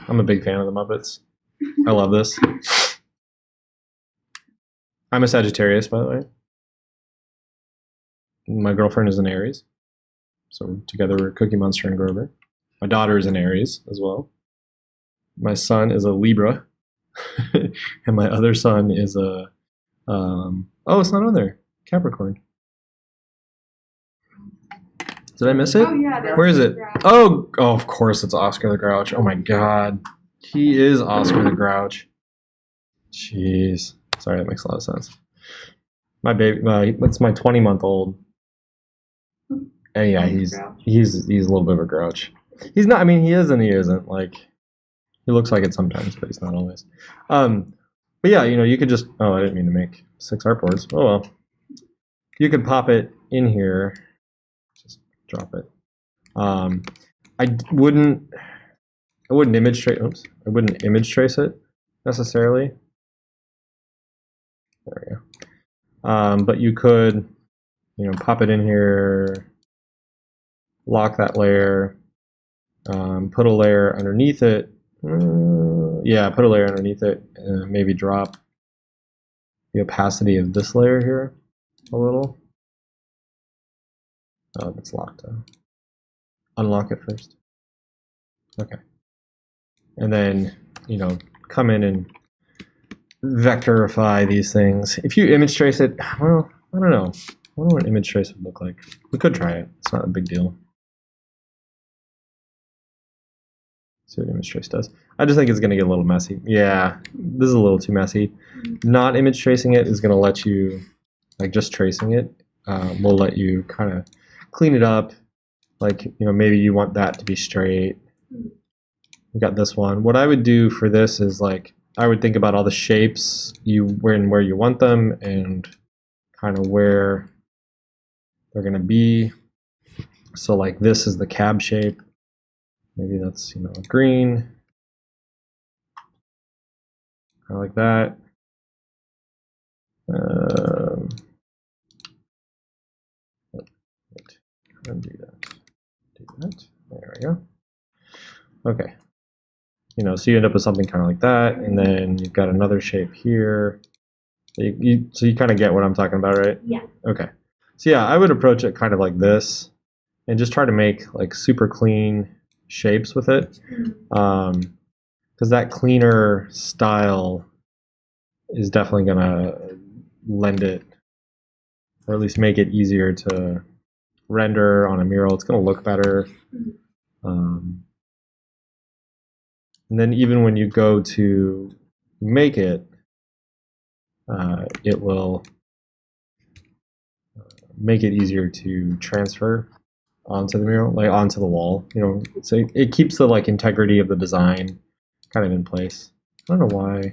I'm a big fan of the Muppets. I love this. I'm a Sagittarius, by the way. My girlfriend is an Aries. So together we're Cookie Monster and Grover. My daughter is an Aries as well. My son is a Libra. And my other son is a, oh, it's not on there. Capricorn. Did I miss it? Oh, yeah. Where is it? Oh, of course it's Oscar the Grouch. Oh my God. He is Oscar the Grouch. Jeez. Sorry, that makes a lot of sense. My baby, that's my 20-month-old. And yeah, he's a little bit of a grouch. He's not, I mean, he is and he isn't. Like, he looks like it sometimes, but he's not always. But yeah, you could just, oh, I didn't mean to make 6 artboards. Oh well. You could pop it in here. Just drop it. I wouldn't image trace. Oops, I wouldn't image trace it necessarily. There we go. But you could, pop it in here, lock that layer, put a layer underneath it. Yeah, put a layer underneath it, and maybe drop the opacity of this layer here a little. Oh, it's locked. Unlock it first. Okay. And then, come in and vectorify these things. If you image trace it, well, I don't know. I don't know what image trace would look like. We could try it. It's not a big deal. See what image trace does. I just think it's going to get a little messy. Yeah, this is a little too messy. Not image tracing it is going to let you, like just tracing it, will let you kind of clean it up. Like, maybe you want that to be straight. We got this one. What I would do for this is like, I would think about all the shapes where you want them and kind of where they're going to be. So like this is the cab shape. Maybe that's, green. Kind of like that. Undo that. Do that. There we go. Okay. So you end up with something kind of like that, and then you've got another shape here. So you kind of get what I'm talking about, right? Yeah. Okay. So yeah, I would approach it kind of like this, and just try to make like super clean shapes with it, because that cleaner style is definitely gonna lend it, or at least make it easier to render on a mural. It's gonna look better. And then even when you go to make it, it will make it easier to transfer onto the mural, like onto the wall. So it keeps the like integrity of the design kind of in place. I don't know why I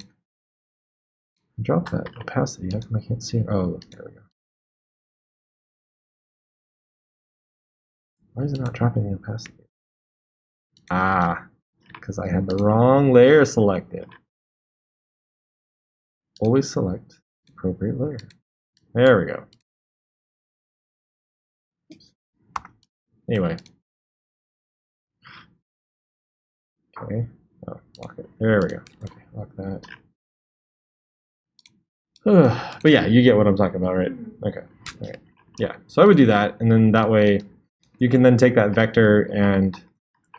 dropped that opacity. How come I can't see it? Oh, there we go. Why is it not dropping the opacity? Ah, because I had the wrong layer selected. Always select the appropriate layer. There we go. Anyway. Okay. Oh, lock it. There we go. Okay, lock that. But yeah, you get what I'm talking about, right? Okay. All right. Yeah. So I would do that, and then that way you can then take that vector and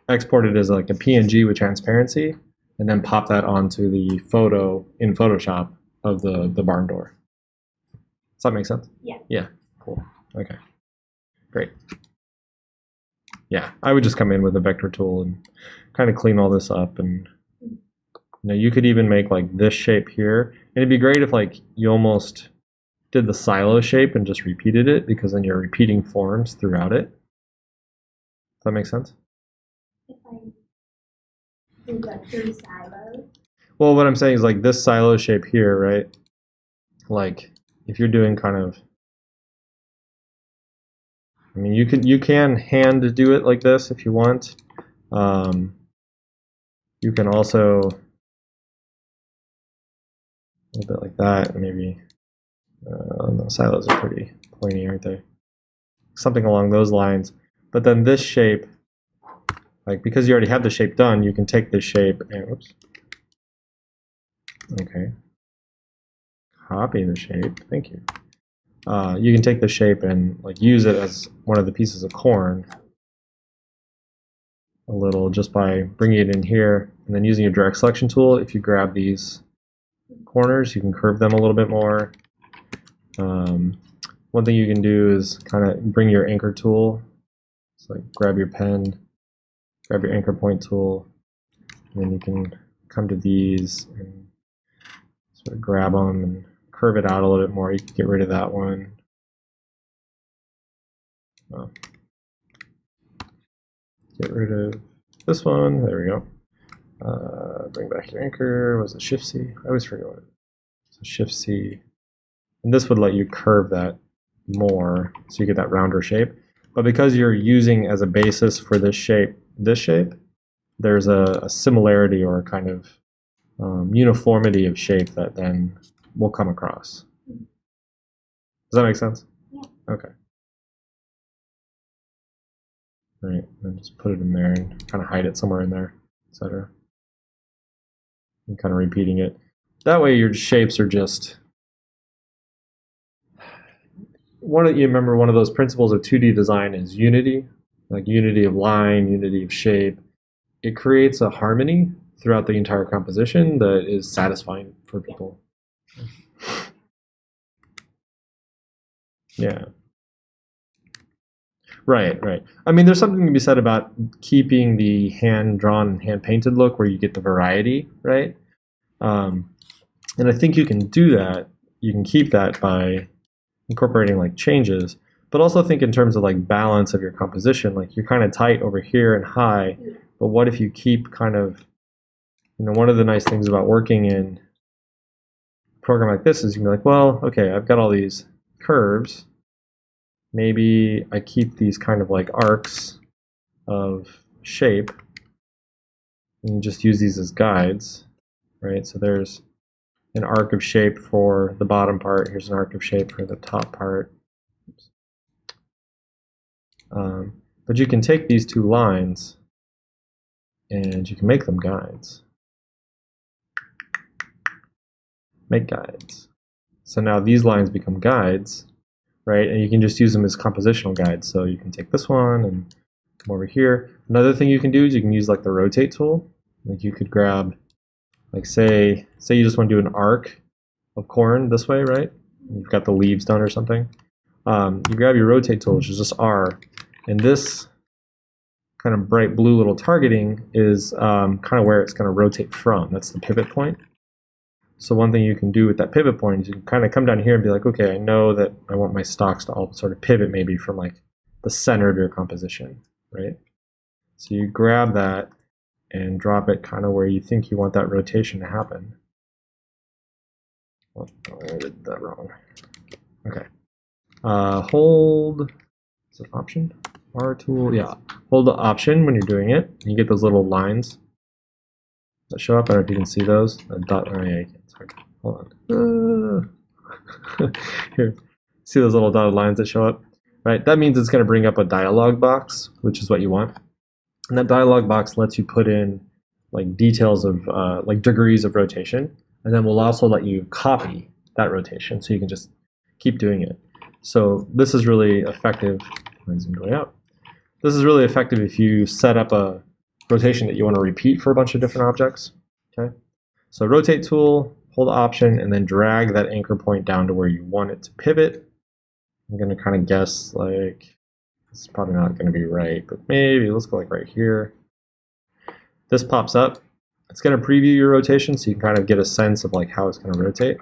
export it as like a PNG with transparency, and then pop that onto the photo in Photoshop of the barn door. Does that make sense? Yeah. Yeah. Cool. Okay. Great. Yeah, I would just come in with a vector tool and kind of clean all this up, and you could even make like this shape here, and it'd be great if like you almost did the silo shape and just repeated it, because then you're repeating forms throughout it. Does that make sense? If I do the 3 silos. Well, what I'm saying is like this silo shape here, right? Like if you're doing kind of, I mean, you can hand do it like this if you want. You can also a little bit like that, maybe. The silos are pretty pointy, aren't they? Something along those lines. But then this shape, like because you already have the shape done, you can take this shape and whoops. Okay. Copy the shape. Thank you. You can take the shape and like use it as one of the pieces of corn a little just by bringing it in here and then using your direct selection tool. If you grab these corners, you can curve them a little bit more. One thing you can do is kind of bring your anchor tool. So like grab your pen, grab your anchor point tool, and then you can come to these and sort of grab them and curve it out a little bit more. You can get rid of that one. Oh. Get rid of this one. There we go. Bring back your anchor. Was it Shift C? I always forget what it is. So Shift C. And this would let you curve that more so you get that rounder shape. But because you're using as a basis for this shape, there's a similarity or a kind of uniformity of shape that then will come across. Does that make sense? Yeah. Okay. Right, and just put it in there and kind of hide it somewhere in there, etc. And kind of repeating it. That way your shapes are just you remember one of those principles of 2D design is unity, like unity of line, unity of shape. It creates a harmony throughout the entire composition that is satisfying for people. Yeah. Right, right. I mean, there's something to be said about keeping the hand-drawn, hand-painted look where you get the variety, right? And I think you can do that. You can keep that by incorporating like changes, but also think in terms of like balance of your composition. Like you're kind of tight over here and high, but what if you keep kind of, one of the nice things about working in a program like this is you can be like, well, okay, I've got all these curves. Maybe I keep these kind of like arcs of shape and just use these as guides, right? So there's an arc of shape for the bottom part. Here's an arc of shape for the top part. But you can take these two lines and you can make them guides. Make guides. So now these lines become guides, right? And you can just use them as compositional guides. So you can take this one and come over here. Another thing you can do is you can use like the rotate tool. Like you could grab, like say you just want to do an arc of corn this way, right? You've got the leaves done or something. You grab your rotate tool, which is just R, and this kind of bright blue little targeting is kind of where it's going to rotate from. That's the pivot point. So one thing you can do with that pivot point is you can kind of come down here and be like, okay, I know that I want my stocks to all sort of pivot maybe from like the center of your composition, right? So you grab that and drop it kind of where you think you want that rotation to happen. Oh, I did that wrong. Okay. Hold, is it Option? R tool, yeah. Hold the Option when you're doing it. And you get those little lines that show up. I don't know if you can see those. Dot, oh yeah, it's hard. Hold on. Here, see those little dotted lines that show up? Right, that means it's going to bring up a dialog box, which is what you want. And that dialog box lets you put in like details of like degrees of rotation, and then we'll also let you copy that rotation, so you can just keep doing it. So this is really effective. Going out. This is really effective if you set up a rotation that you want to repeat for a bunch of different objects. Okay, so rotate tool, hold Option, and then drag that anchor point down to where you want it to pivot. I'm going to kind of guess like it's probably not going to be right, but maybe let's go like right here. This pops up. It's going to preview your rotation, so you can kind of get a sense of like how it's going to rotate.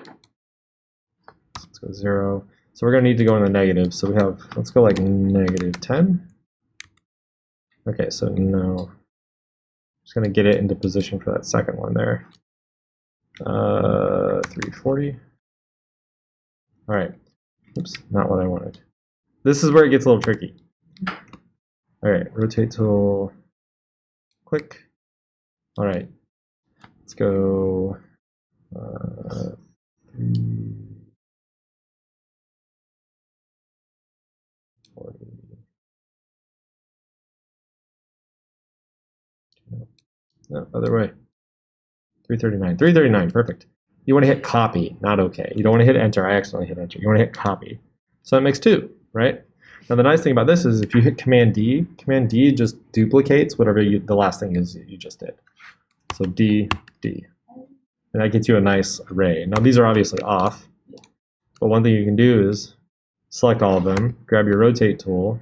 So let's go 0. So we're going to need to go in the negative. So we have, let's go like -10. Okay, so no. Just going to get it into position for that second one there. 340. All right. Oops, not what I wanted. This is where it gets a little tricky. All right, rotate tool, click. All right, let's go 340. No, other way. 339. 339, perfect. You want to hit copy, not OK. You don't want to hit enter. I accidentally hit enter. You want to hit copy. So that makes 2, right? Now the nice thing about this is if you hit Command D just duplicates whatever the last thing is you just did. So D, D. And that gets you a nice array. Now these are obviously off, but one thing you can do is select all of them, grab your rotate tool,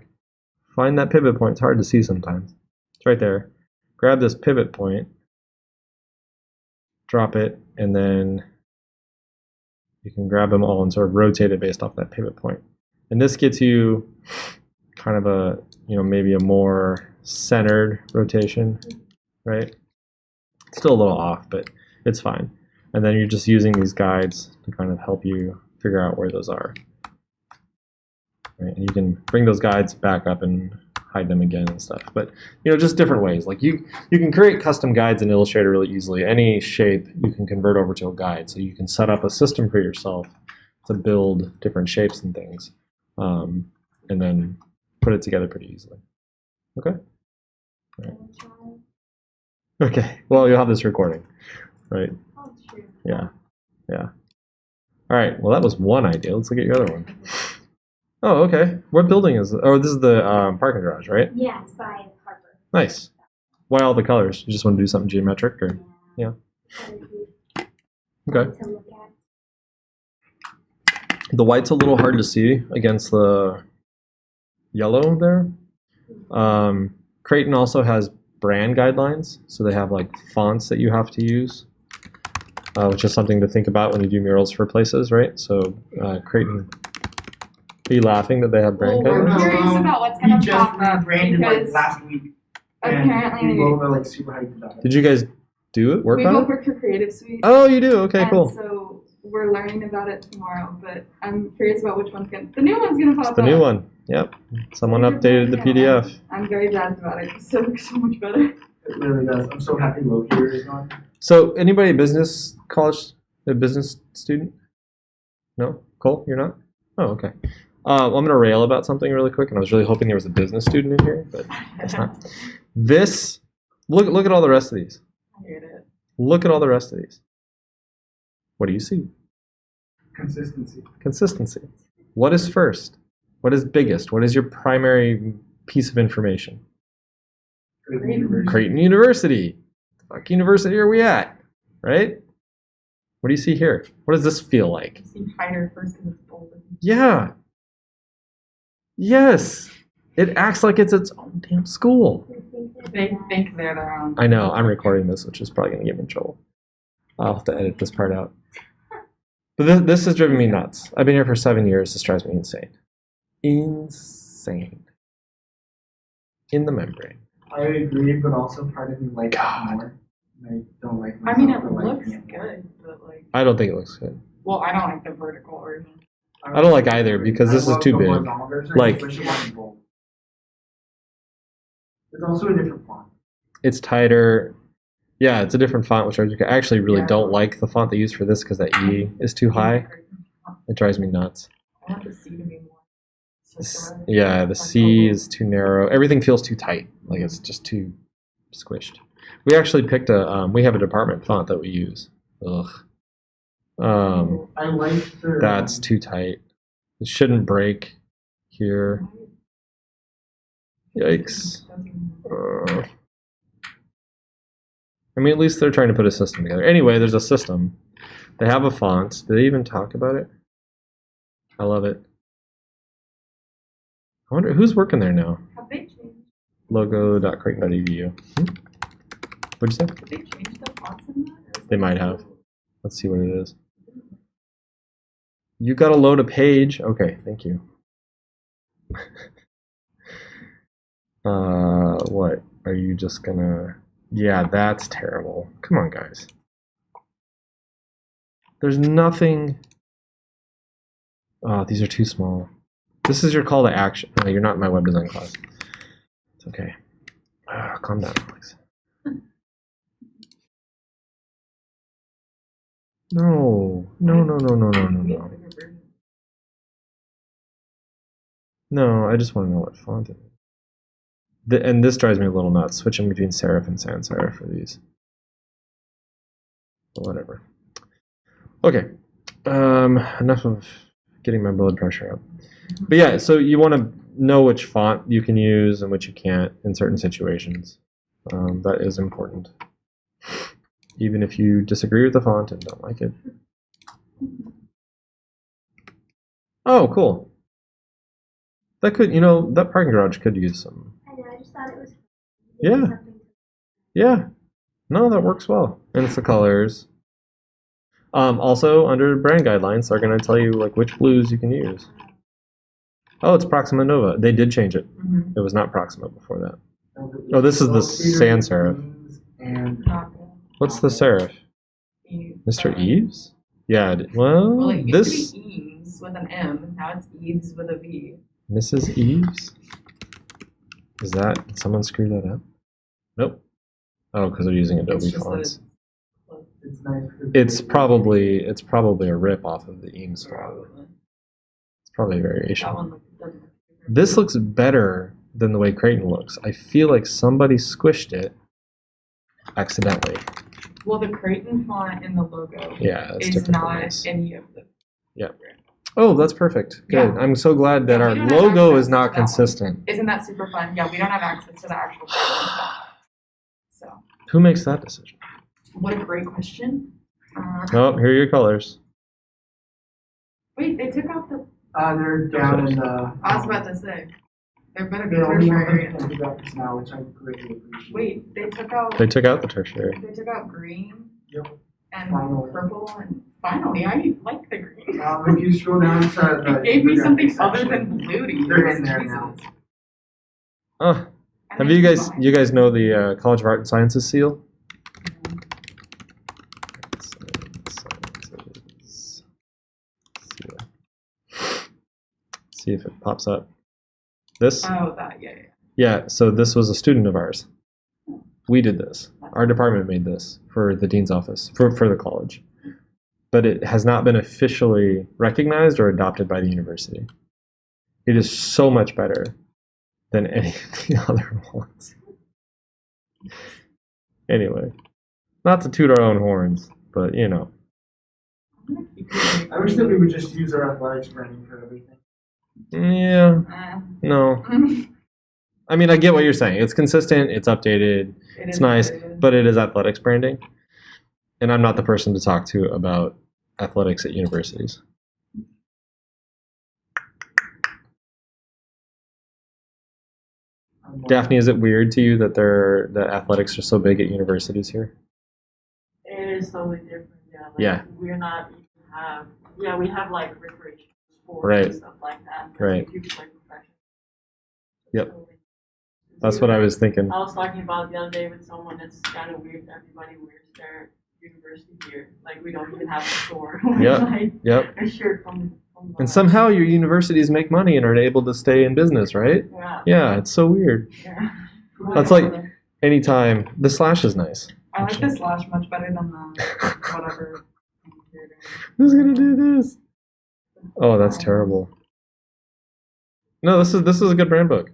find that pivot point. It's hard to see sometimes. It's right there. Grab this pivot point, drop it, and then you can grab them all and sort of rotate it based off that pivot point. And this gets you kind of a, maybe a more centered rotation, right? It's still a little off, but it's fine. And then you're just using these guides to kind of help you figure out where those are. Right? And you can bring those guides back up and hide them again and stuff. But just different ways. Like you can create custom guides in Illustrator really easily. Any shape you can convert over to a guide. So you can set up a system for yourself to build different shapes and things, and then put it together pretty easily. Okay. Right. Okay. Well, you'll have this recording, right? Oh, true. Yeah. Yeah. All right. Well, that was one idea. Let's look at your other one. Oh, okay. What building is it? Oh, this is the parking garage, right? Yeah, it's by Harper. Nice. Why all the colors? You just want to do something geometric, or? Yeah. Okay. To look at. The white's a little hard to see against the yellow there. Creighton also has brand guidelines, so they have like fonts that you have to use, which is something to think about when you do murals for places, right? So Creighton. Are you laughing that they have brand guidelines? I'm curious about what's going to pop up branded like because last week. apparently And people are like super hyped about it. Did you guys do it? Work we on both it? work for Creative Suite. Oh, you do? Okay, and cool. So we're learning about it tomorrow, but I'm curious about which one's going to. The new one's going to pop It's the up. new one. Yep. Someone updated the PDF. I'm very jazzed about it. It looks so much better. It really does. I'm so happy Locator is gone. So, anybody a business college, a business student? No? Cole, you're not? Oh, okay. I'm going to rail about something really quick, and I was really hoping there was a business student in here, but it's not. This, look at all the rest of these. I hate it. Look at all the rest of these. What do you see? Consistency. Consistency. What is first? What is biggest? What is your primary piece of information? Creighton University. Creighton University. The fuck university are we at? Right? What do you see here? What does this feel like? I see Hider first because it's bold. Yeah. Yes. It acts like it's its own damn school. They think they're their own. I know. I'm recording this, which is probably going to get me in trouble. I'll have to edit this part out. But this has driven me nuts. I've been here for 7 years. This drives me insane. Insane. In the membrane. I agree, but also part of me likes it more. I don't like I mean, it myself for liking looks it more. good, but like, I don't think it looks good. well, I don't like the vertical version. I don't like either because this is too big. Like- especially when it's bold. It's also a different font. It's tighter. Yeah, it's a different font, which I actually really Yeah. don't like the font they use for this because that E is too high. It drives me nuts. I want the C to be more circular. Yeah, the C is too narrow. Everything feels too tight. Like it's just too squished. We actually picked we have a department font that we use. Ugh. I like the. That's too tight. It shouldn't break here. Yikes. I mean, at least they're trying to put a system together. Anyway, there's a system. They have a font. Did they even talk about it? I love it. I wonder who's working there now. Have they changed? Logo.creighton.edu. What'd you say? Have they changed the fonts in that? Or is They it might still- have. Let's see what it is. You gotta load a page. Okay, thank you. What? Are you just gonna... Yeah, that's terrible. Come on, guys. There's nothing... Oh, these are too small. This is your call to action. No, you're not in my web design class. It's okay. Calm down, Alex. No. No. No, I just want to know what font it is. And this drives me a little nuts, switching between serif and sans serif for these. But whatever. Okay. Enough of getting my blood pressure up. But yeah, so you want to know which font you can use and which you can't in certain situations. That is important. Even if you disagree with the font and don't like it. Oh, cool. That could, that parking garage could use some. I know, I just thought it was Yeah. something. Yeah. No, that works well. And it's the colors. Also, under brand guidelines, they're going to tell you like which blues you can use. Oh, it's Proxima Nova. They did change it. It was not Proxima before that. Oh, this is the sans serif. And What's the serif? Mr. Eves? Yeah. Well, Well, it used this to be Eves with an M. Now it's Eves with a V. Mrs. Eves. Is that? Did someone screw that up? Nope. Oh, because they're using Adobe It's just that fonts. it's nice. It's probably a rip off of the Eames font. It's probably a variation. That one doesn't look This looks better than the way Creighton looks. I feel like somebody squished it accidentally. Well, the Creighton font in the logo Yeah, that's is different from not this. any of the. Yeah. Oh, that's perfect. Good. Yeah. I'm so glad that Yeah, our we don't have logo access is to not that one. consistent. Isn't that super fun? Yeah, we don't have access to the actual Creighton font. So, Who makes that decision? what a great question. Oh, here are your colors. Wait, they took out the. They're down in the. I was about to say. There better be They only have tertiary. them in the now, which I greatly appreciate. Wait, they took out. They took out the tertiary. They took out green Yep. and Finally. purple and finally I like the green. If you scroll down to the. It gave me something section, other than blue to use. They're in there Jesus. now. Oh, And have then you guys combine. know the College of Art and Sciences seal? See if it pops up. This? Oh, that, yeah. Yeah, so this was a student of ours. We did this. Our department made this for the dean's office, for the college. But it has not been officially recognized or adopted by the university. It is so much better than any of the other ones. Anyway, not to toot our own horns, but I'm gonna keep using I wish that we would just use our athletics branding for everything. yeah, Uh, no. it I mean, I get what you're saying. It's consistent, it's updated, it's is nice, what it is. but it is athletics branding. And I'm not the person to talk to about athletics at universities. Daphne, is it weird to you that that athletics are so big at universities here? It is totally different, yeah. Like, Yeah. We're not even have, yeah, we have like recreation sports Right. and stuff like that. but Right. we do play professional. Yep. Totally- That's what I was thinking. I was talking about the other day with someone. It's kind of weird. Everybody wears their university gear. Like we don't even have a store. Yep. Like Yep. a shirt from And somehow your universities make money and are able to stay in business, right? Yeah. Yeah, it's so weird. Yeah. That's like anytime. The slash is nice. I like the slash much better than the whatever. Who's gonna do this? Oh, that's terrible. No, this is a good brand book.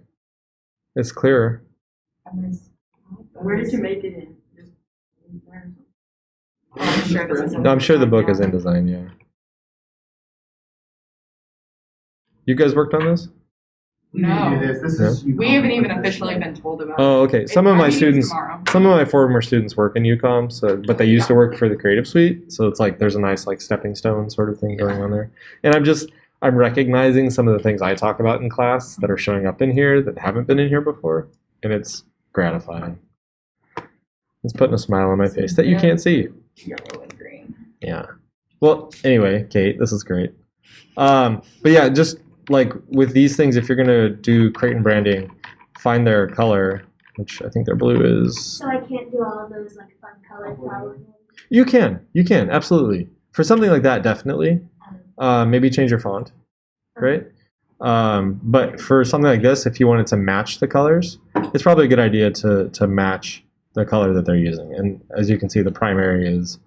It's clearer. And there's, Where did you make it in? Just in there? I'm sure this is in No, I'm sure the book yeah. is in design. Yeah. You guys worked on this? We didn't do this. This is. We haven't even officially been told about it. Oh, okay. Some of Our my meeting's students, tomorrow. some of my former students work in UCOM, so but they used to work for the Creative Suite, so it's like there's a nice like stepping stone sort of thing going on there. And I'm recognizing some of the things I talk about in class that are showing up in here that haven't been in here before, and it's gratifying. It's putting a smile on my face that you can't see. Yellow and green. Yeah. Well, anyway, Kate, this is great. But yeah, just like with these things, if you're gonna do Creighton branding, find their color, which I think their blue is. So I can't do all of those like fun colors probably. You can absolutely for something like that, definitely. Maybe change your font, right? But for something like this, if you wanted to match the colors, it's probably a good idea to match the color that they're using. And as you can see, the primary is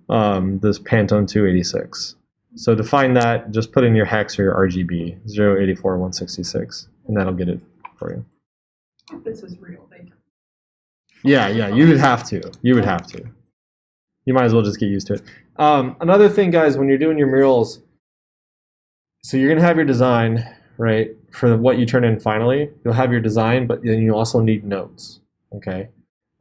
this Pantone 286. So to find that, just put in your hex or your RGB 084166, and that'll get it for you. If this was real, they Yeah, you would have to. You would have to. You might as well just get used to it. Another thing, guys, when you're doing your murals, so you're gonna have your design, right, for what you turn in finally. You'll have your design, but then you also need notes, okay?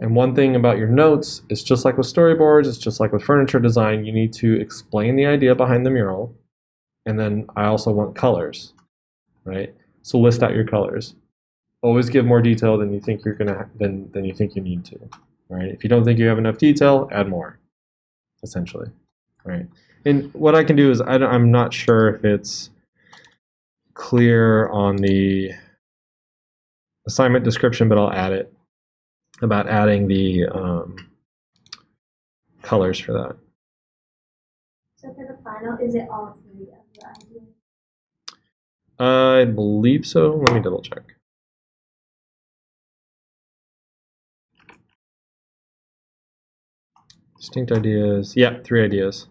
And one thing about your notes is just like with storyboards, it's just like with furniture design, you need to explain the idea behind the mural, and then I also want colors, right? So list out your colors. Always give more detail than you think you're gonna than you think you need to, right? If you don't think you have enough detail, add more, essentially, right? And what I can do is I'm not sure if it's clear on the assignment description, but I'll add it about adding the colors for that. So for the final, is it all three of the ideas? I believe so. Let me double check. Distinct ideas. Yeah, 3 ideas.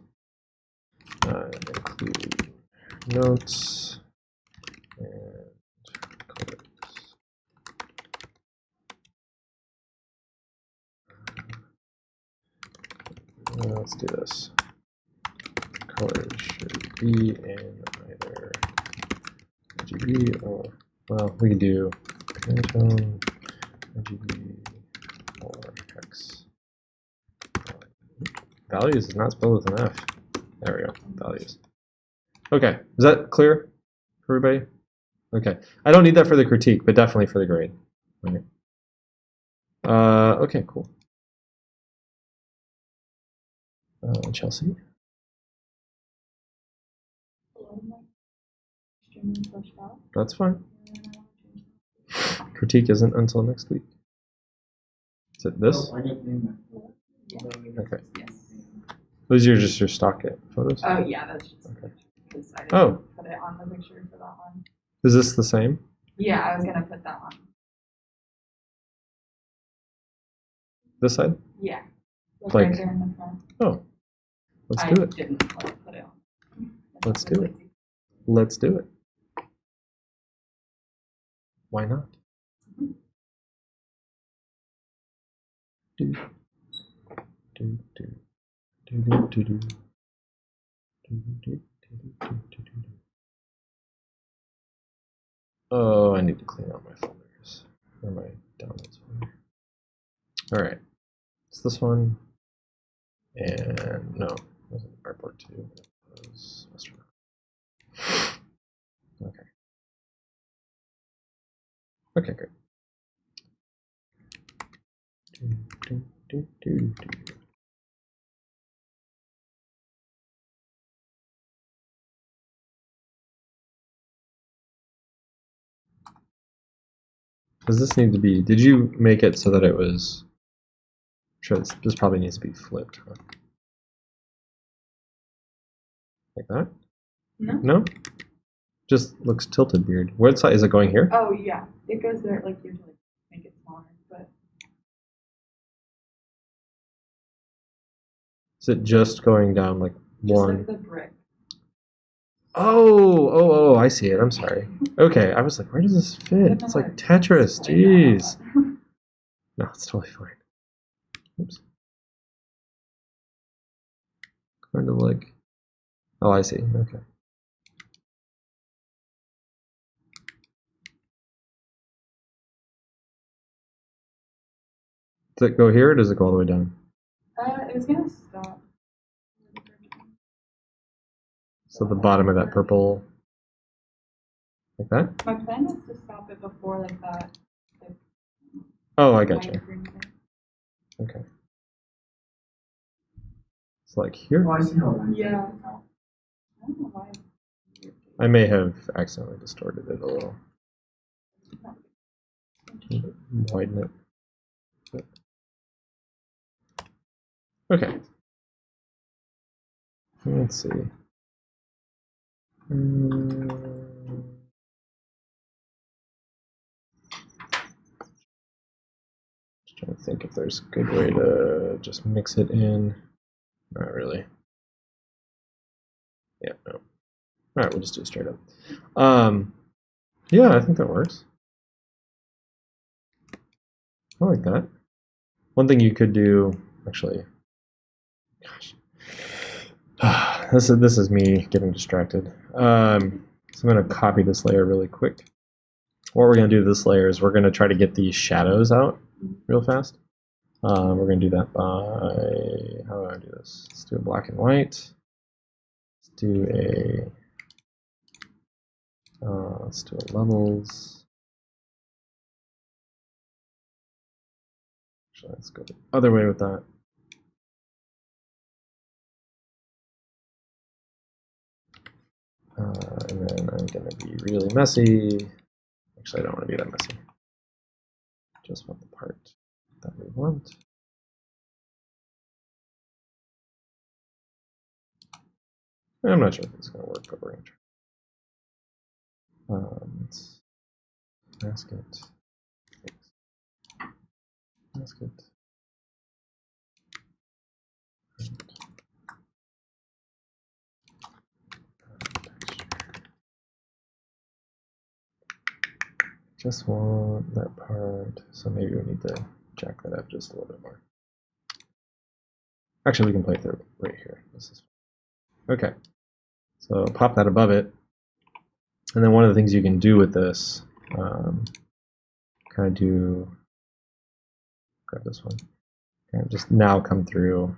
Include notes and colors. Let's do this. Colors should be in either RGB or, well, we can do Pantone, RGB, or hex. Values is not spelled with an F. There we go. Values. Okay. Is that clear for everybody? Okay. I don't need that for the critique, but definitely for the grade. Okay. Okay, cool. Chelsea? That's fine. Critique isn't until next week. Is it this? No, I didn't mean Okay. Yes. Those are just your stock photos? Oh yeah, that's just Okay. because I didn't Oh. put it on the picture for that one. Is this the same? Yeah, I was gonna put that on. This side? Yeah. Like Like- right there in the front. Oh. Let's I do it. didn't put it on. Let's do it. Let's do it. Why not? Do, do, do, do, do, do, do. Oh, I need to clean out my folders. Or my downloads folder. Alright. It's this one. And no, it wasn't Artboard 2. It was Astronaut. Okay. Okay, great. Do, do, do, do, do. Does this need to be, did you make it so that it was, I'm sure this probably needs to be flipped, huh? Like that? No. No? Just looks tilted weird. What side, is it going here? Oh yeah, it goes there like you have to like make it smaller, but Is it just going down like just one? like the brick. Oh, I see it. I'm sorry. Okay, I was like, where does this fit? It's like Tetris. Jeez. No, it's totally fine. Oops. Kind of like, oh, I see. Okay. Does it go here or does it go all the way down? It was gonna stop. So the bottom of that purple, like that? My plan was to stop it before like that. Like, Oh, I got you. white green thing. Okay. It's like here. Oh, I see how that. Yeah. I don't know why. It's weird. I may have accidentally distorted it a little. Widen it. Okay. Let's see. Just trying to think if there's a good way to just mix it in. Not really. Yeah, no. All right, we'll just do it straight up. Yeah, I think that works. I like that. One thing you could do, actually, Gosh. This is me getting distracted. So I'm going to copy this layer really quick. What we're going to do to this layer is we're going to try to get these shadows out real fast. We're going to do that by, how do I do this? Let's do a black and white. Let's do a levels. Actually, let's go the other way with that. And then I'm going to be really messy. Actually, I don't want to be that messy. Just want the part that we want. I'm not sure if it's going to work, but we're going to try. Let's mask it. Mask it. Just want that part, so maybe we need to jack that up just a little bit more. Actually, we can play through right here. This is okay. So pop that above it, and then one of the things you can do with this, kind of grab this one, kind of just now come through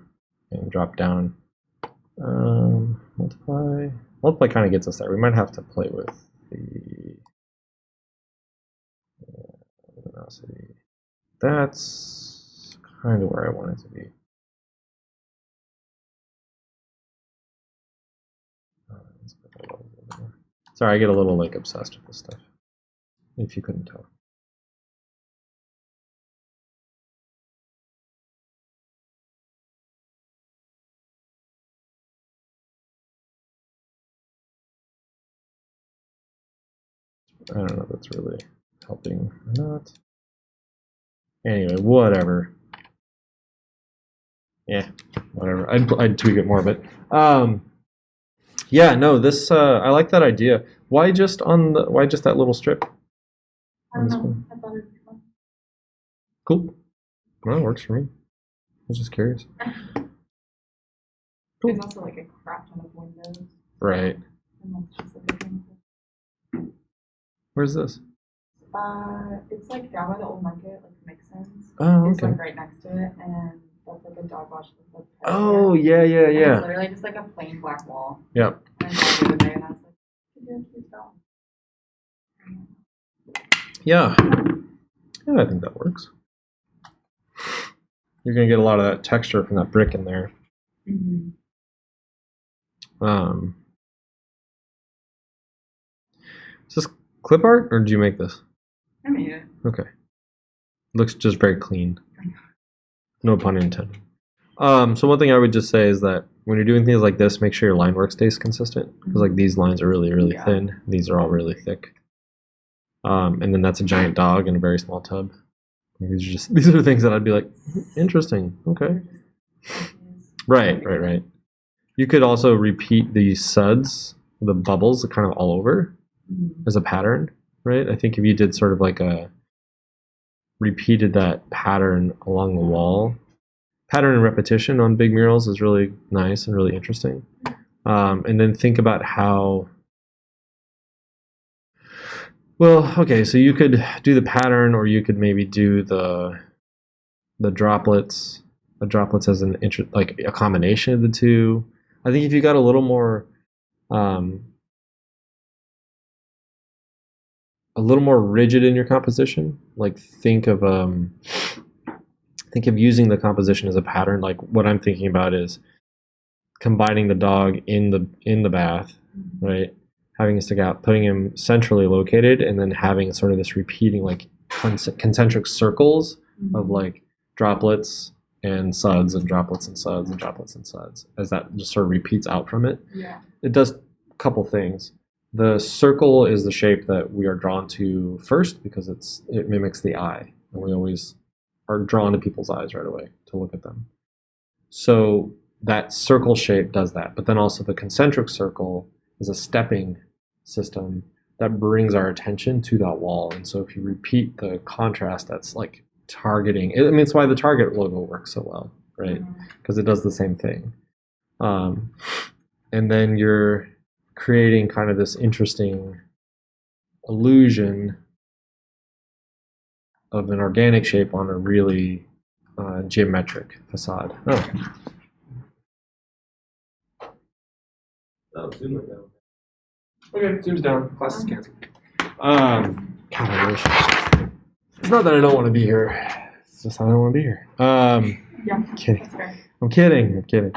and drop down. Multiply kind of gets us there. We might have to play with the luminosity. That's kind of where I want it to be. Sorry, I get a little like obsessed with this stuff, if you couldn't tell. I don't know if that's really helping or not. Anyway, whatever. Yeah, whatever. I'd tweak it more, but yeah, no, this I like that idea. Why just that little strip? I don't know. I thought it'd be fun. Cool. Well, it works for me. I was just curious. Cool. There's also like a crap ton of windows. Right. And that's just like a thing. Where's this? It's like down by the old market, like Mixon's. Oh, It's okay. like right next to it, and that's like a dog wash. That's like Oh, yeah. And it's literally just like a plain black wall. Yep. And I saw it the other day, and I was like, yeah, cute dog. Yeah. Yeah, I think that works. You're gonna get a lot of that texture from that brick in there. Mm-hmm. Is this clip art, or did you make this? I made it. Okay. Looks just very clean. No pun intended. So one thing I would just say is that when you're doing things like this, make sure your line work stays consistent. Because like these lines are really, really thin. These are all really thick. And then that's a giant dog in a very small tub. These are things that I'd be like, interesting. Okay. Right. You could also repeat the suds, the bubbles, kind of all over as a pattern, right? I think if you did sort of like repeated that pattern along the wall, pattern and repetition on big murals is really nice and really interesting. And then think about how, well, okay, so you could do the pattern, or you could maybe do the droplets. The droplets as like a combination of the two. I think if you got a little more rigid in your composition, like think of using the composition as a pattern. Like what I'm thinking about is combining the dog in the bath, right? Having him stick out, putting him centrally located, and then having sort of this repeating like concentric circles of like droplets and suds and droplets and suds and droplets and suds, as that just sort of repeats out from it. Yeah. It does a couple things. The circle is the shape that we are drawn to first because it mimics the eye, and we always are drawn to people's eyes right away to look at them. So that circle shape does that, but then also the concentric circle is a stepping system that brings our attention to that wall. And so if you repeat the contrast, that's like targeting. I mean, it's why the Target logo works so well, right? Because it does the same thing. And then you're creating kind of this interesting illusion of an organic shape on a really geometric facade. Oh, zoom it down. Okay, zooms down. Class is canceled. God, I wish. It's not that I don't want to be here. It's just I don't want to be here. Yeah, Kidding. that's fair. I'm kidding.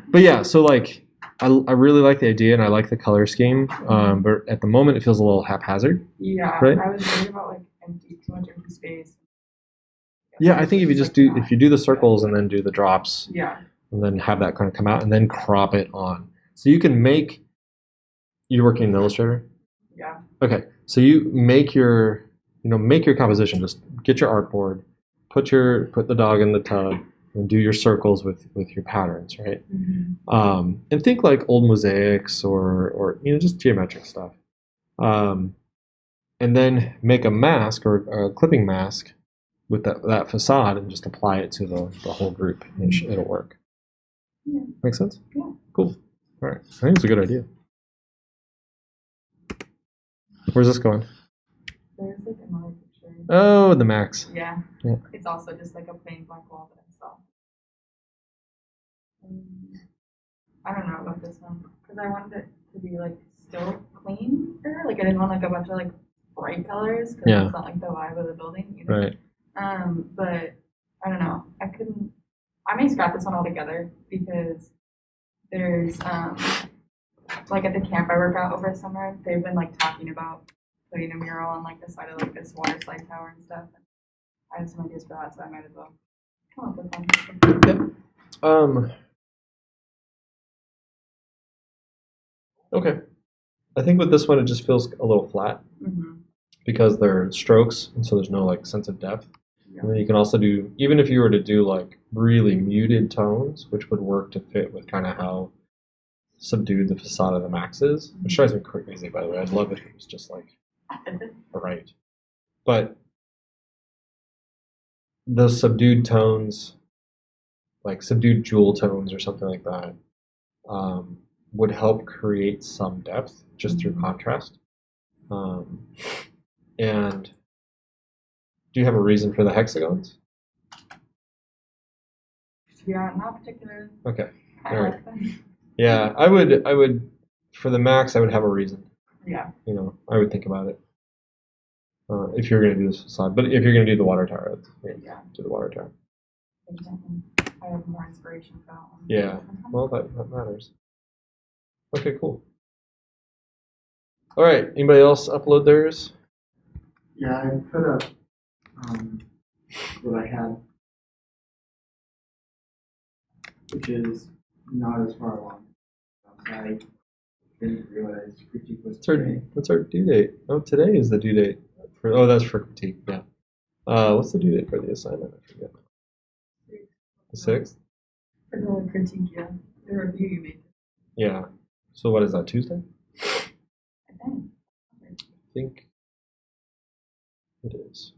But yeah, so like, I really like the idea and I like the color scheme. But at the moment, it feels a little haphazard. Yeah, Right. I was worried about like too much empty space. Yeah, I think if you do the circles and then do the drops, Yeah. and then have that kind of come out and then crop it on. So you can make. You're working in Illustrator. Yeah. Okay, so you make your composition. Just get your artboard, put the dog in the tub, and do your circles with your patterns, right? And think like old mosaics or just geometric stuff. And then make a mask or a clipping mask with that facade and just apply it to the whole group. And it'll work. Yeah. Make sense? Yeah. Cool. All right. I think it's a good idea. Where's this going? There's like another picture. Oh, the Max. Yeah. Yeah. It's also just like a plain black wall that I saw. I don't know about this one because I wanted it to be like still clean. Like I didn't want like a bunch of like bright colors because Yeah. it's not like the vibe of the building. You know? Right. But I don't know. I may scrap this one altogether because there's like at the camp I work out over summer, they've been like talking about putting a mural on like the side of like this water slide tower and stuff. And I have some ideas for that, so I might as well come up with one. Okay. I think with this one, it just feels a little flat because they're strokes, and so there's no like sense of depth. Yeah. And then you can also do, even if you were to do like really muted tones, which would work to fit with kind of how subdued the facade of the Max is, which drives me crazy, by the way. I'd love it if it was just like bright. But those subdued tones, like subdued jewel tones or something like that, would help create some depth just through contrast. And do you have a reason for the hexagons? Yeah, not particular. Okay. I All right. like them. Yeah, I would for the Max, I would have a reason. Yeah. I would think about it. If you're going to do this facade, but if you're going to do the water tower, do the water tower. I have more inspiration for that one. Yeah, well, that matters. Okay, cool. All right, anybody else upload theirs? Yeah, I put up what I had, which is not as far along. I didn't realize critique was today. What's our due date? Oh, today is the due date. That's for critique, yeah. What's the due date for the assignment? I forget. The 6th? For the critique, yeah. The review you made. Yeah. So what is that, Tuesday? I think it is.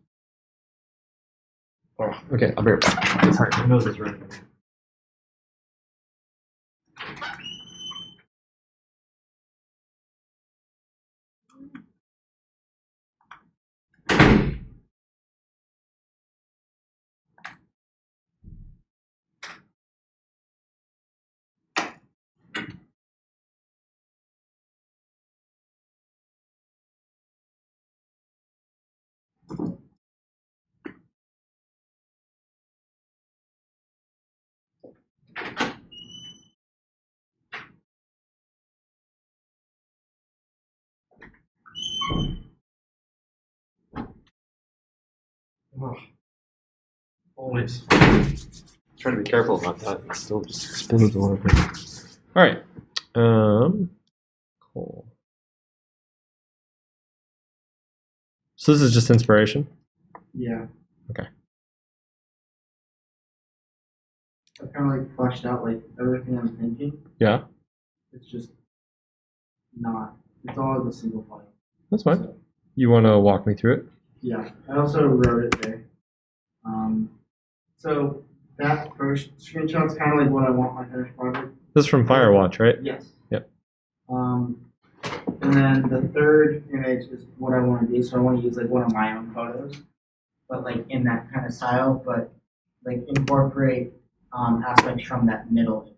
Oh, okay, I'll be right back. Sorry, my nose is running. Oh, always. Trying to be careful about that. It still just explodes a lot of things. All right. Cool. So this is just inspiration? Yeah. Okay. I kind of like fleshed out like everything I'm thinking. Yeah. It's just not. It's all as a single file. That's fine. So, You want to walk me through it? yeah. I also wrote it there. So that first screenshot's kind of like what I want my finished project. This is from Firewatch, right? Yes. Yep. And then the third image is what I want to do. So I want to use like one of my own photos, but like in that kind of style, but like incorporate aspects from that middle image.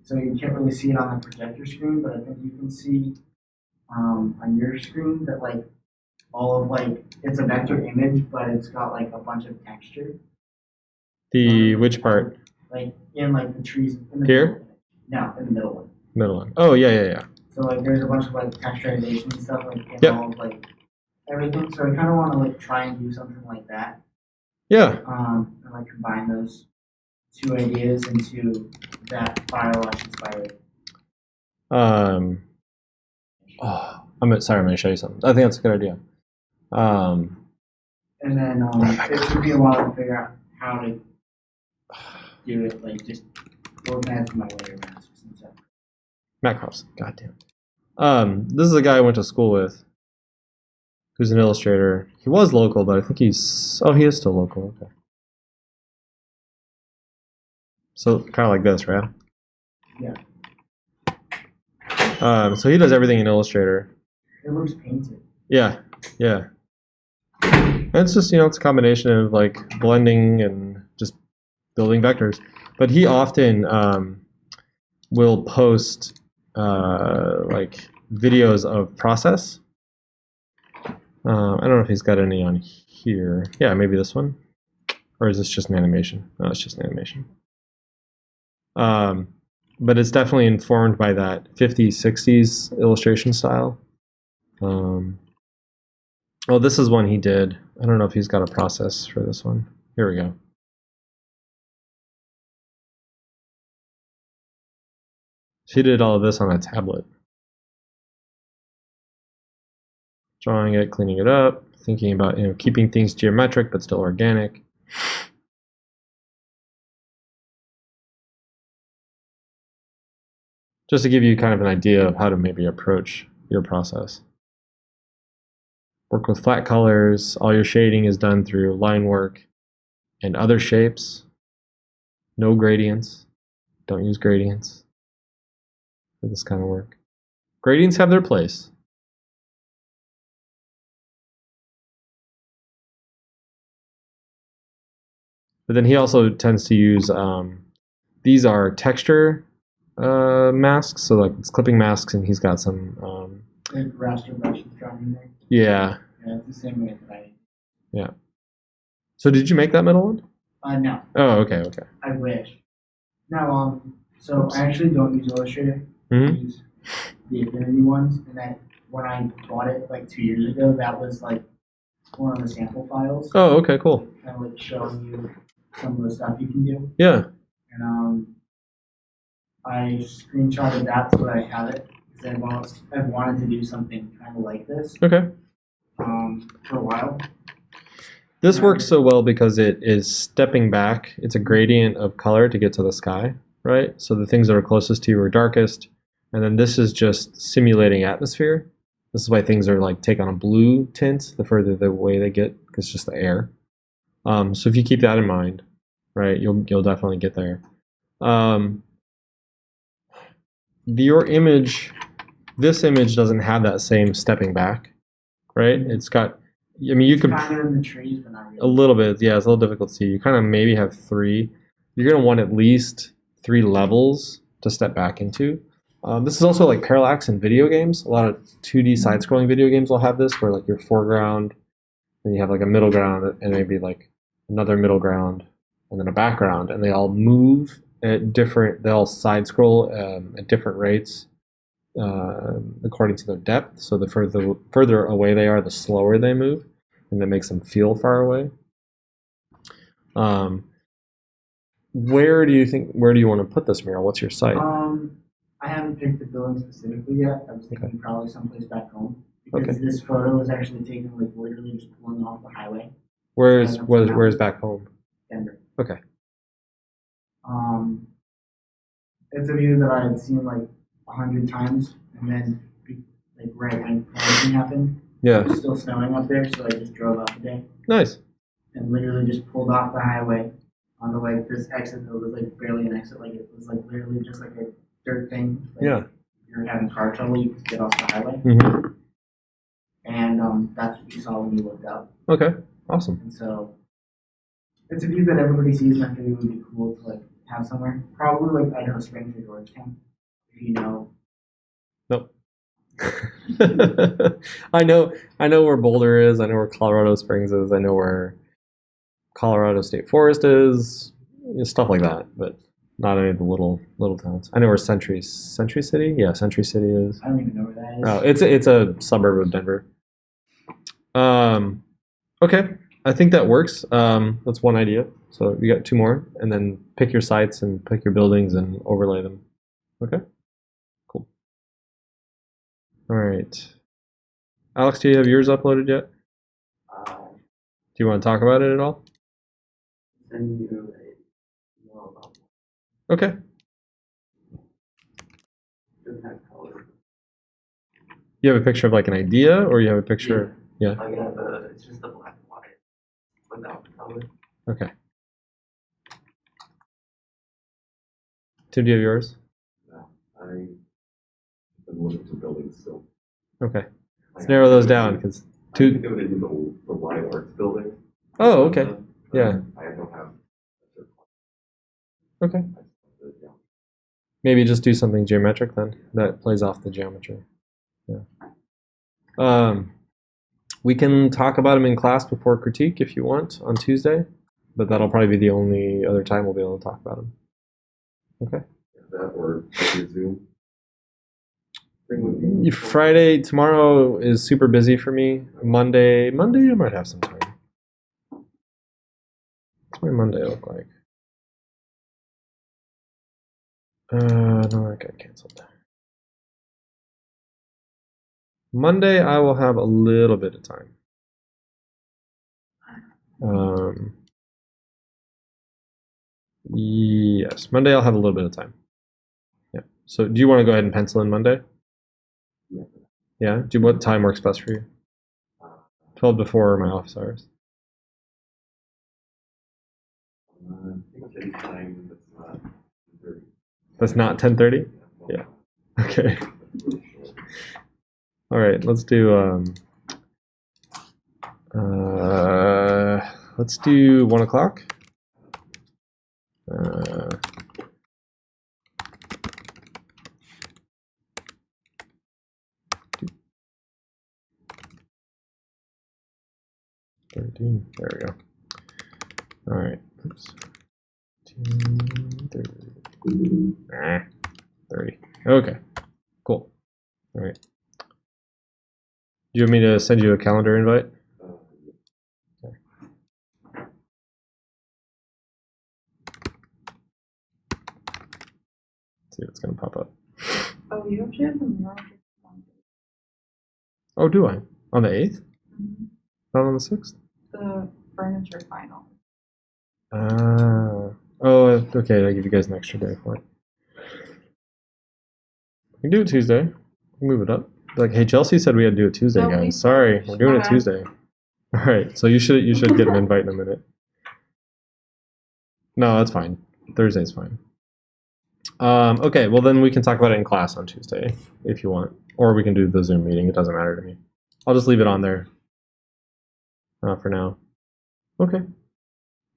So you can't really see it on the projector screen, but I think you can see on your screen that like all of like it's a vector image, but it's got like a bunch of texture. The which part? Like in like the trees in the Here? middle. No, in the middle one. Middle one. Oh yeah. So like there's a bunch of like texturization and stuff like in Yep. all of like everything. So I kind of want to like try and do something like that. Yeah. And like combine those two ideas into that Firewatch inspired. I'm going to show you something. I think that's a good idea. And then it took me a while to figure out how to do it, like just organize my layer masters and stuff. Matt Carlson. Goddamn. This is a guy I went to school with, who's an illustrator. He was local, but I think he is still local. Okay. So kind of like this, right? Yeah. So he does everything in Illustrator. It looks painted. Yeah. And it's just, it's a combination of like blending and just building vectors. But he often will post like videos of process. I don't know if he's got any on here. Yeah, maybe this one. Or is this just an animation? No, it's just an animation. But it's definitely informed by that 50s, 60s illustration style. This is one he did. I don't know if he's got a process for this one. Here we go. He did all of this on a tablet. Drawing it, cleaning it up, thinking about keeping things geometric but still organic. Just to give you kind of an idea of how to maybe approach your process. Work with flat colors. All your shading is done through line work and other shapes. No gradients. Don't use gradients for this kind of work. Gradients have their place. But then he also tends to use, these are texture masks, so like it's clipping masks, and he's got some Like raster brushes drawn in there. Yeah. Yeah, it's the same way that I. Yeah. So did you make that middle one? No. Oh, okay. I wish. No, so I actually don't use Illustrator. Mhm. I use the Affinity ones, and then when I bought it like 2 years ago, that was like one of the sample files. Oh, okay, cool. Kind of like showing you some of the stuff you can do. Yeah. And I screenshotted that so that I have it because I've wanted to do something kind of like this Okay. for a while. This works so well because it is stepping back. It's a gradient of color to get to the sky, right? So the things that are closest to you are darkest, and then this is just simulating atmosphere. This is why things are like take on a blue tint the further away they get, because it's just the air. So if you keep that in mind, right, you'll definitely get there. Your image, this image doesn't have that same stepping back, right? It's got, I mean, you could Kind of in the trees, but not really. a little bit, yeah, it's a little difficult to see. You kind of maybe have 3. You're gonna want at least 3 levels to step back into. This is also like parallax in video games. A lot of 2D side-scrolling video games will have this, where like your foreground, then you have like a middle ground, and maybe like another middle ground, and then a background, and they all move at different. They all side-scroll at different rates according to their depth. So the further away they are, the slower they move, and that makes them feel far away. Where do you want to put this mural? What's your site? I haven't picked the building specifically yet. I was thinking probably someplace back home because Okay. this photo was actually taken like literally just pulling off the highway, Where's back home? Denver. Okay. It's a view that I had seen like 100 times, and then like right when quarantine happened, Yeah. it was still snowing up there, so I just drove up a day. Nice. and literally just pulled off the highway onto like this exit that was like barely an exit, like it was like literally just like a dirt thing. Like, Yeah. if you're having car trouble, you could get off the highway, Mm-hmm. and that's what you saw when you looked up. Okay. Awesome. And so it's a view that everybody sees, and I think it would be cool to like have somewhere. Probably like Idaho Springs or Georgetown, if you know. Nope. I know where Boulder is. I know where Colorado Springs is. I know where Colorado State Forest is. Stuff like that, but not any of the little towns. I know where Century City. Yeah, Century City is. I don't even know where that is. Oh, it's a suburb of Denver. Okay, I think that works. That's one idea. So you got two more, and then pick your sites and pick your buildings and overlay them. Okay, cool. All right, Alex, do you have yours uploaded yet? Do you want to talk about it at all? Send you a email about Okay. doesn't have color. You have a picture of like an idea, or you have a picture? Yeah. I got it's just the black and white without the color. Okay. Tim, do you have yours? I've been looking to buildings still. Okay. Let's narrow those down because I two. think I'm gonna do the Wide Arts building. Oh, okay. Yeah. I don't have. Okay. Maybe just do something geometric then. That plays off the geometry. Yeah. We can talk about them in class before critique if you want on Tuesday, but that'll probably be the only other time we'll be able to talk about them. Okay. That or Zoom. Thing would be Friday, tomorrow is super busy for me. Monday, I might have some time. What's my Monday look like? No, that got canceled. Monday, I will have a little bit of time. Yes, Monday I'll have a little bit of time. Yeah. So, do you want to go ahead and pencil in Monday? Yeah. Yeah. What time works best for you? 12 to 4 are my office hours. I think any time that's not 30. That's not 10:30? Yeah. Okay. All right. Let's do 1 o'clock. Uh, 13. There we go. All right. Oops. 30. 30. Okay. Cool. All right. Do you want me to send you a calendar invite? Okay. Let's see what's going to pop up. Oh, you actually have the mural on Oh, do I? On the 8th? mm-hmm. Not on the 6th? The furniture final. Oh, okay. I give you guys an extra day for it. We can do it Tuesday. We can move it up. Like, hey, Chelsea said we had to do it Tuesday, No, guys. we- Sorry, we're doing it Okay. Tuesday. All right, so you should get an invite in a minute. No, that's fine. Thursday's fine. Okay, well then we can talk about it in class on Tuesday if you want, or we can do the Zoom meeting. It doesn't matter to me. I'll just leave it on there for now. Okay.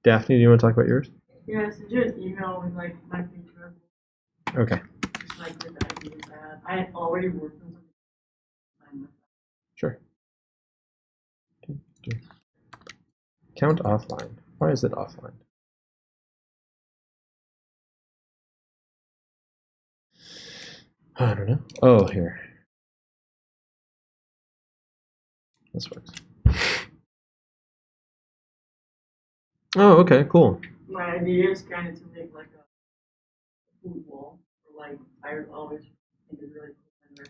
Daphne, do you want to talk about yours? Yeah, send you an email with like my picture, Okay. like with the ideas I had. I had already worked on something. Sure. Count offline. Why is it offline? I don't know. Oh, here. This works. Oh, okay, cool. My idea is kind of to make like a food wall, or like I always think it's really cool when there's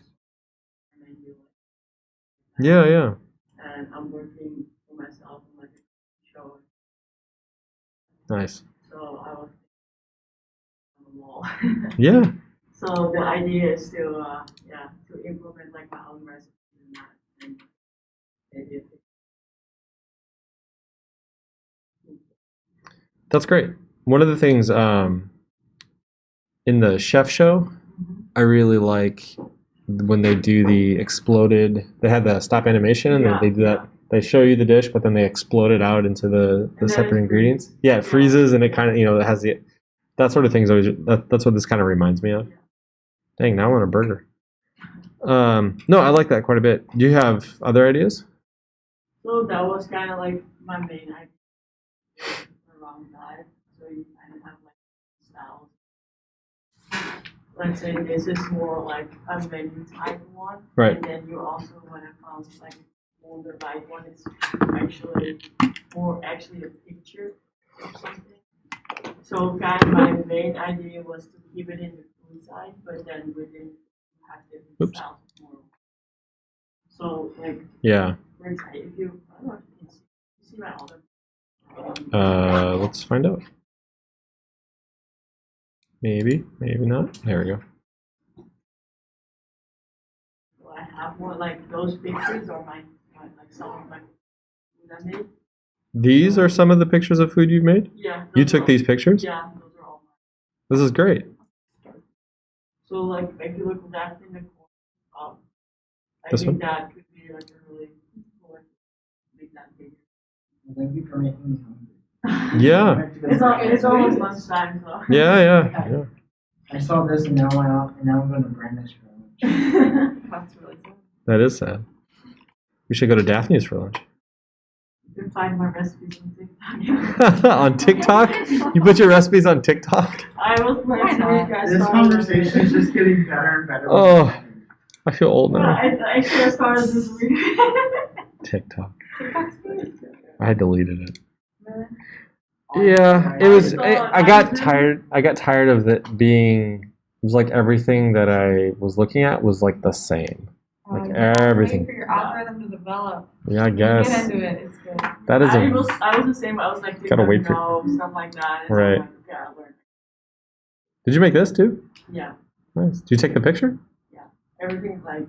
and then you like. Yeah, yeah. And I'm working for myself on like a show, Nice. so I was on the wall. Yeah. So the idea is to to implement like my own recipe in that and maybe That's great. One of the things in the chef show, I really like when they do the exploded. They had the stop animation, and Yeah, they do that. yeah. They show you the dish, but then they explode it out into the And then separate it ingredients. freezes. Yeah, it Yeah. freezes, and it kind of it has the that sort of things. Always that's what this kind of reminds me of. Dang, now I want a burger. No, I like that quite a bit. Do you have other ideas? So that was kind of like my main idea around that. So you kind of have like styles. Let's say this is more like a menu type one. Right. And then you also want to found like more the right one is actually actually a picture of something. So kind of my main idea was to keep it in the food side, but then within have different Oops. styles more. So like Yeah. for example, if you I don't know if you can see my other Let's find out. Maybe not. There we go. so I have more like those pictures are my like some of my food I made. These are some of the pictures of food you've made. Yeah. You those took are- these pictures. Yeah, those are all This is great. mine. So like if you look left in the corner, I This think one? that could be like a really cool way to make that bigger. Thank you for making me hungry. Yeah. It's almost lunchtime, so. Yeah. I saw this and now I'm going to brand this for lunch. That's really cool. That is sad. We should go to Daphne's for lunch. You can find my recipes on TikTok. On TikTok? You put your recipes on TikTok? I was like, This conversation is just getting better and better. Oh. I feel old now. I should have started this week. TikTok. TikTok's good. I deleted it. Really? Yeah, it was. I got I- tired. I got tired of it being. It was like everything that I was looking at was like the same. Like everything. Wait for your algorithm to develop. Yeah, I Get guess into it. It's good. that is I a. was the same. I was like, Gotta wait for- stuff like that. And Right. I'm like, okay, I'll learn. Did you make this too? Yeah, Nice. Did you take the picture? everything's like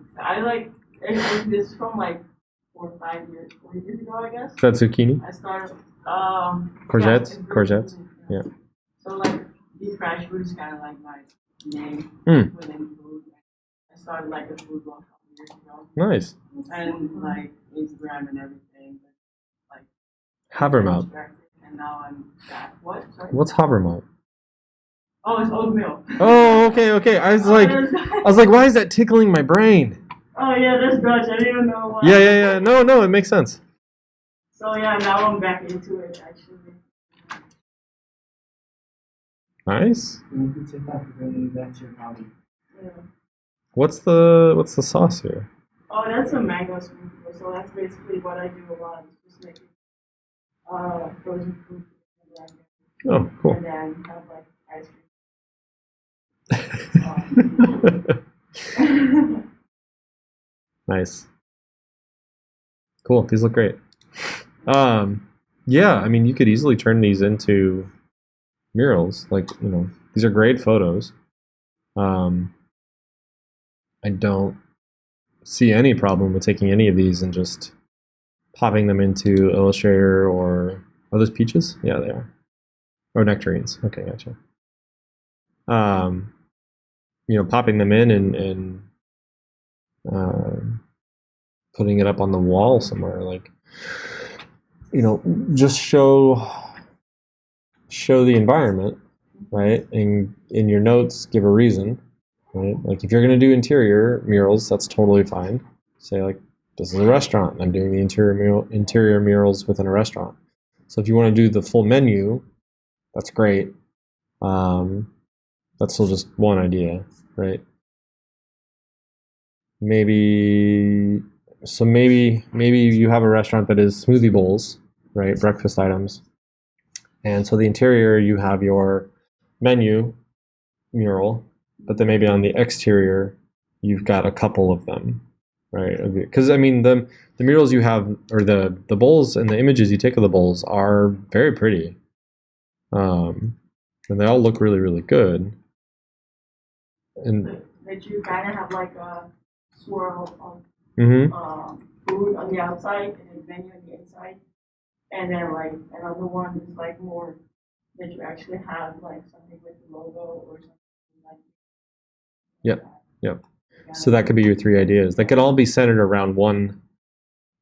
this is from like 4 or 5 years, 4 years ago, I guess. Is that zucchini? I started Courgettes? yeah, Courgettes? Yeah. So like the fresh food is kind of like my name Mm. within food. I started like a food blog a couple years ago, Nice. and like Instagram and everything. But, like Havermouth. And now I'm back. What? Sorry. What's havermouth? Oh, it's oatmeal. Oh, okay. I was like, why is that tickling my brain? Oh yeah, that's Dutch. I didn't even know why. Yeah. No, it makes sense. So yeah, now I'm back into it actually. Nice. Thank you, TikTok, for bringing me back to your hobby. Yeah. What's the sauce here? Oh, that's a mango smoothie. So that's basically what I do a lot. Is just making frozen fruit Oh, cool. and then have like ice cream. Nice. Cool. These look great. Yeah, I mean, you could easily turn these into murals. Like, these are great photos. I don't see any problem with taking any of these and just popping them into Illustrator or are those peaches? Yeah, they are. Or nectarines. Okay, gotcha. Popping them in and putting it up on the wall somewhere, like, just show the environment, right? And in your notes, give a reason, right? Like if you're going to do interior murals, that's totally fine. Say like, this is a restaurant, and I'm doing the interior murals within a restaurant. So if you want to do the full menu, that's great. That's still just one idea, right? Maybe you have a restaurant that is smoothie bowls, right? Breakfast items. And so the interior, you have your menu mural, but then maybe on the exterior, you've got a couple of them, right? Because I mean, the murals you have, or the bowls and the images you take of the bowls are very pretty, and they all look really, really good. And That you kind of have like a swirl of mhm. food on the outside and then menu on the inside, and then like another one is like more that you actually have like something with the logo or something like. Yep, that. yep. Yeah. So that could be your 3 ideas. That could all be centered around one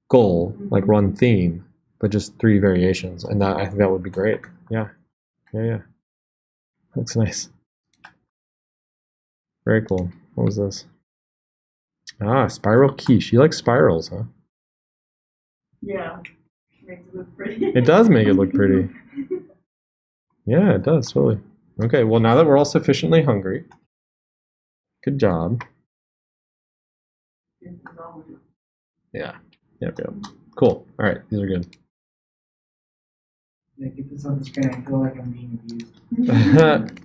goal, like one theme, but just 3 variations, and that I think that would be great. Yeah, yeah. Looks nice. Very cool. What was this? Ah, spiral quiche. You like spirals, huh? Yeah, makes it look pretty. It does make it look pretty. Yeah, it does, totally. Okay, well, now that we're all sufficiently hungry, good job. Yeah, yep. Cool. All right, these are good. Like, if it's on the screen, I feel like I'm being abused.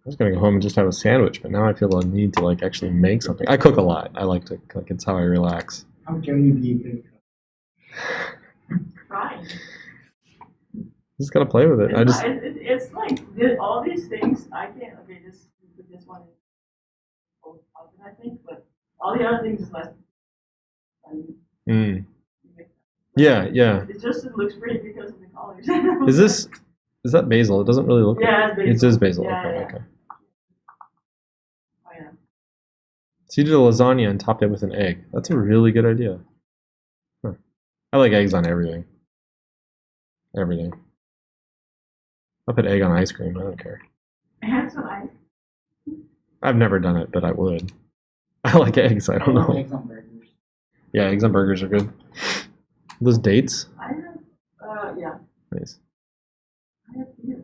I was gonna go home and just have a sandwich, but now I feel the need to like actually make something. I cook a lot. I like to cook. It's how I relax. How dare you be a good cook? Trying. Just gotta play with it. It's, I just it's like all these things I can't. Okay, this one is both positive, I think, but all the other things is less. Yeah. It just looks pretty because of the colors. Is that basil? It doesn't really look Yeah, like it's it basil. is basil. Yeah, Okay, yeah. okay. Oh, yeah. So you did a lasagna and topped it with an egg. That's a really good idea. Huh. I like eggs on everything. Everything. I'll put egg on ice cream. I don't care. I have some ice. I've never done it, but I would. I like eggs. I don't know. Eggs on burgers. Yeah, eggs on burgers are good. Those dates? I have, yeah. Nice. I have, yeah.